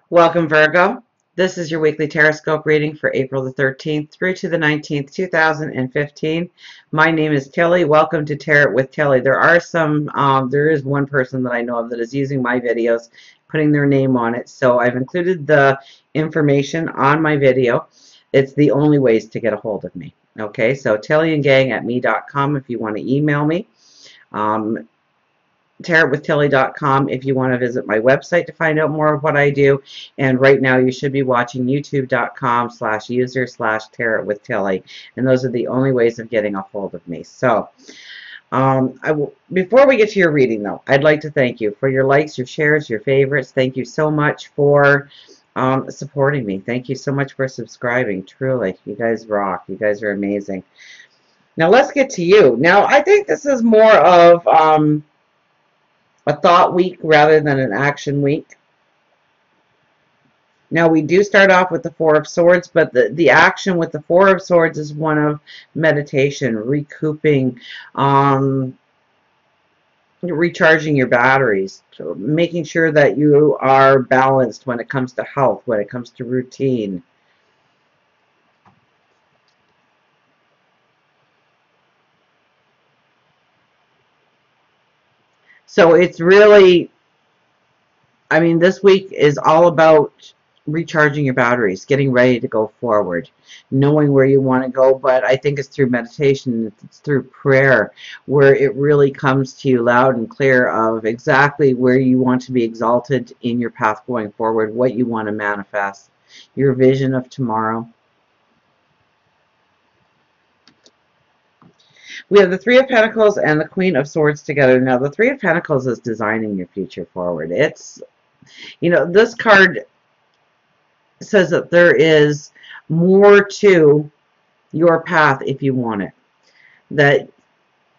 Welcome, Virgo. This is your weekly Tarotscope reading for April the 13th through to the 19th, 2015. My name is Tilly. Welcome to Tarot with Tilly. There is one person that I know of that is using my videos, putting their name on it. So I've included the information on my video. It's the only ways to get a hold of me. Okay, so tillyandgang@me.com if you want to email me. tarotwithtilly.com if you want to visit my website to find out more of what I do. And right now you should be watching youtube.com/user/tarotwithtilly. And those are the only ways of getting a hold of me. So before we get to your reading, though, I'd like to thank you for your likes, your shares, your favorites. Thank you so much for supporting me. Thank you so much for subscribing. Truly, you guys rock. You guys are amazing. Now let's get to you. Now I think this is more of a thought week rather than an action week. Now we do start off with the Four of Swords, but the action with the Four of Swords is one of meditation, recouping, recharging your batteries, so making sure that you are balanced when it comes to health, when it comes to routine. So it's really, I mean, this week is all about recharging your batteries, getting ready to go forward, knowing where you want to go. But I think it's through meditation, it's through prayer, where it really comes to you loud and clear of exactly where you want to be exalted in your path going forward, what you want to manifest, your vision of tomorrow. We have the Three of Pentacles and the Queen of Swords together. Now, the Three of Pentacles is designing your future forward. It's, you know, this card says that there is more to your path if you want it. That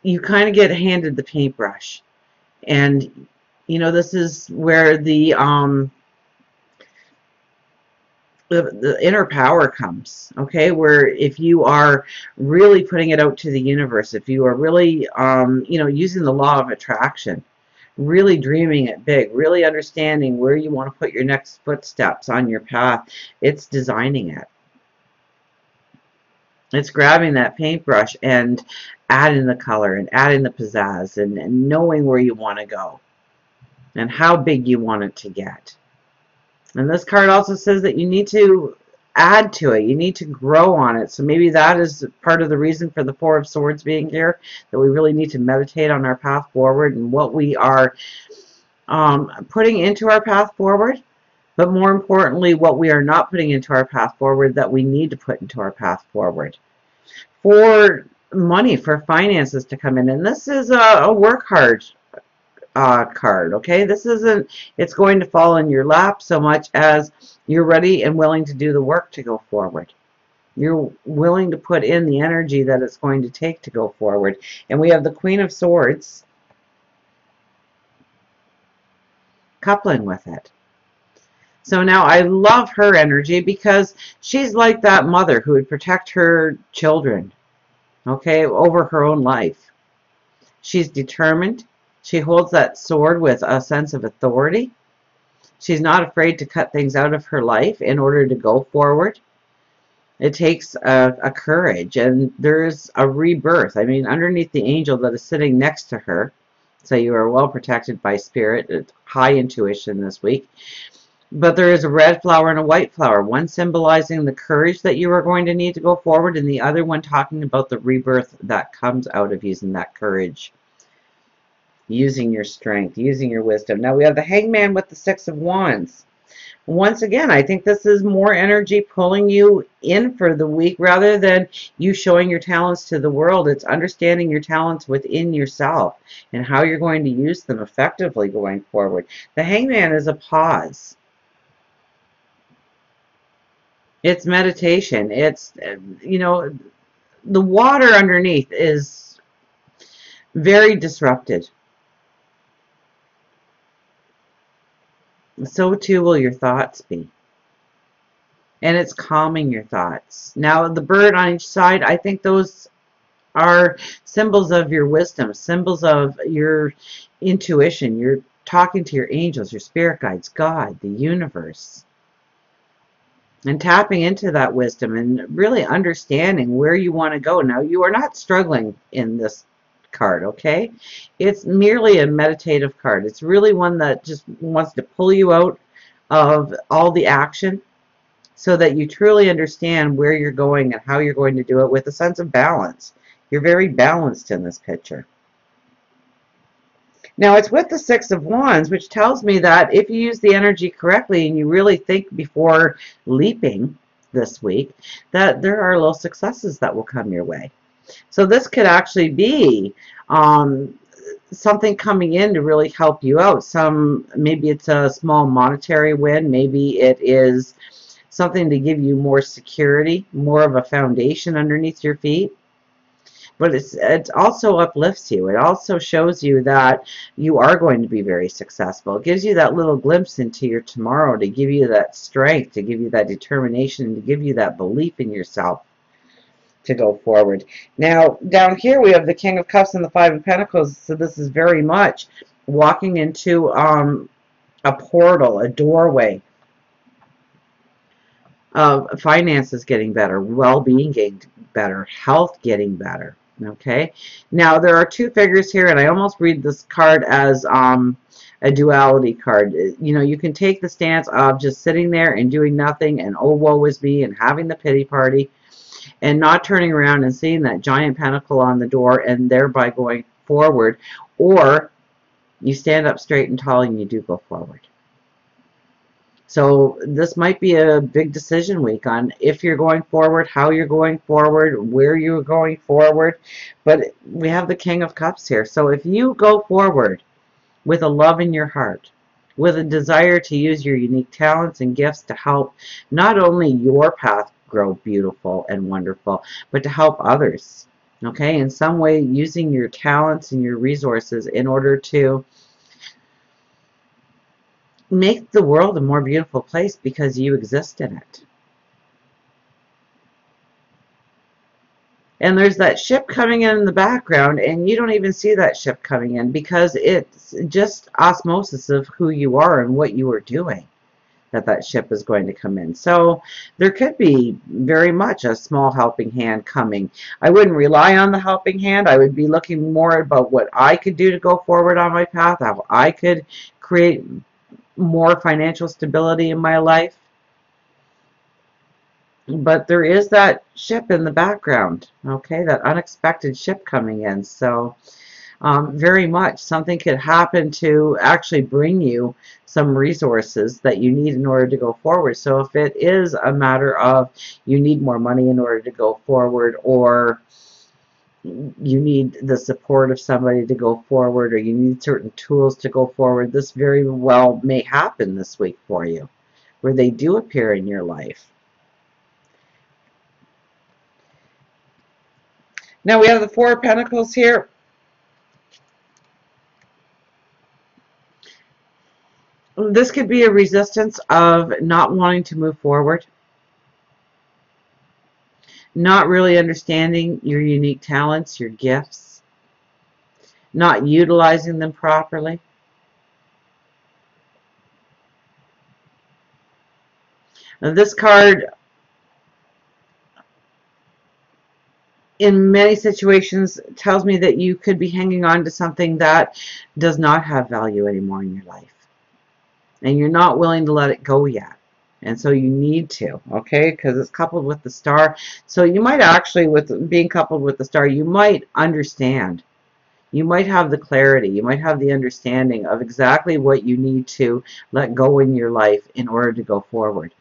you kind of get handed the paintbrush. And, you know, this is where the inner power comes, okay? Where if you are really putting it out to the universe, if you are really, you know, using the law of attraction, really dreaming it big, really understanding where you want to put your next footsteps on your path, it's designing it. It's grabbing that paintbrush and adding the color and adding the pizzazz and knowing where you want to go and how big you want it to get. And this card also says that you need to add to it. You need to grow on it. So maybe that is part of the reason for the Four of Swords being here, that we really need to meditate on our path forward and what we are putting into our path forward, but more importantly, what we are not putting into our path forward that we need to put into our path forward. For money, for finances to come in. And this is a work hard card, okay? This isn't, it's going to fall in your lap so much as you're ready and willing to do the work to go forward. You're willing to put in the energy that it's going to take to go forward. And we have the Queen of Swords coupling with it. So now I love her energy because she's like that mother who would protect her children, okay, over her own life. She's determined. She holds that sword with a sense of authority. She's not afraid to cut things out of her life in order to go forward. It takes a courage, and there's a rebirth. I mean, underneath the angel that is sitting next to her, so you are well protected by spirit, high intuition this week. But there is a red flower and a white flower, one symbolizing the courage that you are going to need to go forward, and the other one talking about the rebirth that comes out of using that courage. Using your strength, using your wisdom. Now we have the Hangman with the Six of Wands. Once again, I think this is more energy pulling you in for the week rather than you showing your talents to the world. It's understanding your talents within yourself and how you're going to use them effectively going forward. The Hangman is a pause. It's meditation. It's, you know, the water underneath is very disrupted. So too will your thoughts be. And it's calming your thoughts. Now, the bird on each side, I think those are symbols of your wisdom, symbols of your intuition. You're talking to your angels, your spirit guides, God, the universe. and tapping into that wisdom and really understanding where you want to go. Now, you are not struggling in this card, okay? It's merely a meditative card. It's really one that just wants to pull you out of all the action so that you truly understand where you're going and how you're going to do it with a sense of balance. You're very balanced in this picture. Now, it's with the Six of Wands, which tells me that if you use the energy correctly and you really think before leaping this week, that there are little successes that will come your way. So this could actually be something coming in to really help you out. Maybe it's a small monetary win. Maybe it is something to give you more security, more of a foundation underneath your feet. But it also uplifts you. It also shows you that you are going to be very successful. It gives you that little glimpse into your tomorrow to give you that strength, to give you that determination, to give you that belief in yourself to go forward. Now, down here we have the King of Cups and the Five of Pentacles. So this is very much walking into a portal, a doorway of finances getting better, well-being getting better, health getting better. Okay, now there are two figures here, and I almost read this card as a duality card. You know, you can take the stance of just sitting there and doing nothing and oh woe is me and having the pity party and not turning around and seeing that giant pentacle on the door and thereby going forward, or you stand up straight and tall and you do go forward. So this might be a big decision week on if you're going forward, how you're going forward, where you're going forward. But we have the King of Cups here. So if you go forward with a love in your heart, with a desire to use your unique talents and gifts to help not only your path grow beautiful and wonderful, but to help others, okay, in some way using your talents and your resources in order to make the world a more beautiful place because you exist in it. And there's that ship coming in the background, and you don't even see that ship coming in because it's just osmosis of who you are and what you are doing that ship is going to come in. So there could be very much a small helping hand coming. I wouldn't rely on the helping hand. I would be looking more about what I could do to go forward on my path, how I could create more financial stability in my life. But there is that ship in the background, okay, that unexpected ship coming in. So very much something could happen to actually bring you some resources that you need in order to go forward. So if it is a matter of you need more money in order to go forward, or you need the support of somebody to go forward, or you need certain tools to go forward, this very well may happen this week for you, where they do appear in your life. Now we have the Four of Pentacles here. This could be a resistance of not wanting to move forward, not really understanding your unique talents, your gifts, not utilizing them properly. Now, this card, in many situations, tells me that you could be hanging on to something that does not have value anymore in your life. And you're not willing to let it go yet. And so you need to, okay, because it's coupled with the star. So you might actually, with being coupled with the star, you might understand. You might have the clarity. You might have the understanding of exactly what you need to let go in your life in order to go forward.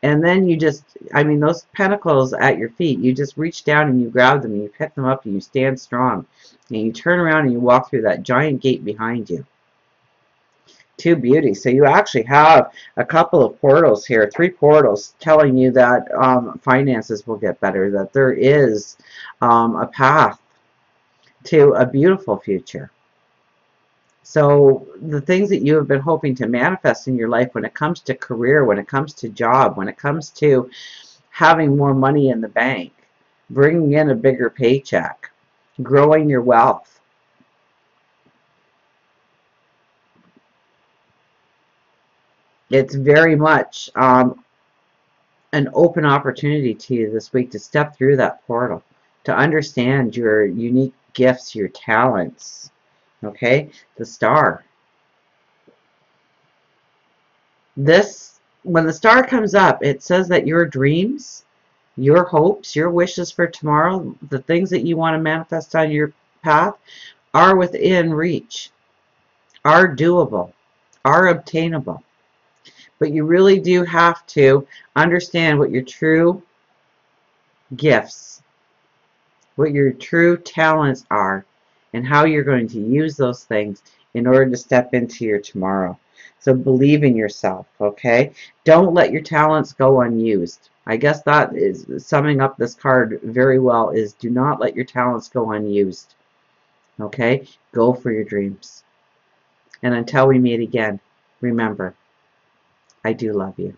And then you just, I mean, those pentacles at your feet, you just reach down and you grab them and you pick them up and you stand strong. And you turn around and you walk through that giant gate behind you. Two beauties. So you actually have a couple of portals here, 3 portals, telling you that finances will get better, that there is a path to a beautiful future. So the things that you have been hoping to manifest in your life when it comes to career, when it comes to job, when it comes to having more money in the bank, bringing in a bigger paycheck, growing your wealth, it's very much an open opportunity to you this week to step through that portal, to understand your unique gifts, your talents. Okay? The star. When the star comes up, it says that your dreams, your hopes, your wishes for tomorrow, the things that you want to manifest on your path are within reach, are doable, are obtainable. But you really do have to understand what your true gifts, what your true talents are, and how you're going to use those things in order to step into your tomorrow. So believe in yourself, okay? Don't let your talents go unused. I guess that is summing up this card very well, is do not let your talents go unused, okay? Go for your dreams. And until we meet again, remember, I do love you.